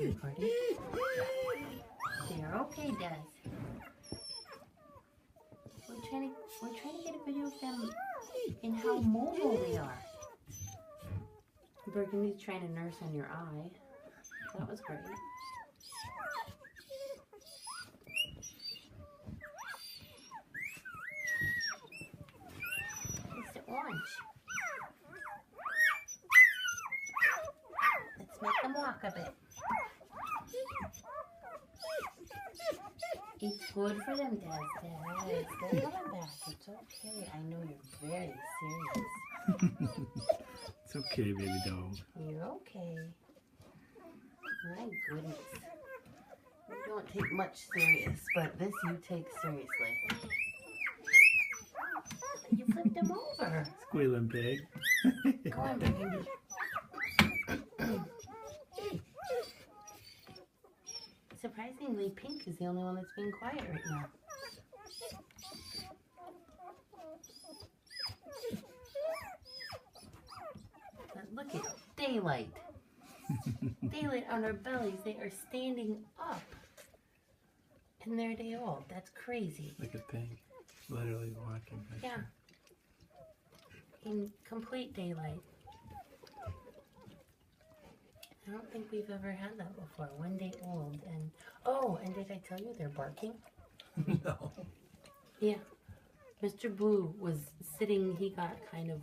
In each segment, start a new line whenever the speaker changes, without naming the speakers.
recording? They're okay, Des. We're trying to get a video of them and how mobile they are. Burgundy's trying to nurse on your eye. That was great. Mr. Orange. Let's make them walk a bit. It's good for them, Des. They're coming back. It's okay. I know you're very serious.
It's okay, baby dog.
You're okay. My goodness. You don't take much serious, but this you take seriously. You flipped him over.
Squealing pig.
Go on, baby. Surprisingly, Pink is the only one that's being quiet right now. But look at daylight. Daylight on our bellies. They are standing up. And they're a day old. That's crazy.
Look at Pink. Literally walking.
Yeah. In complete daylight. I don't think we've ever had that before. 1 day old. And oh, and did I tell you they're barking?
No.
Yeah. Mr. Blue was sitting, he got kind of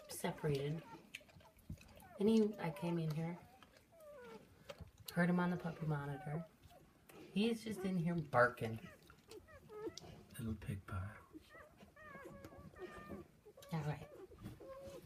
separated. And I came in here, heard him on the puppy monitor. He's just in here barking.
Little pig pie.
All right.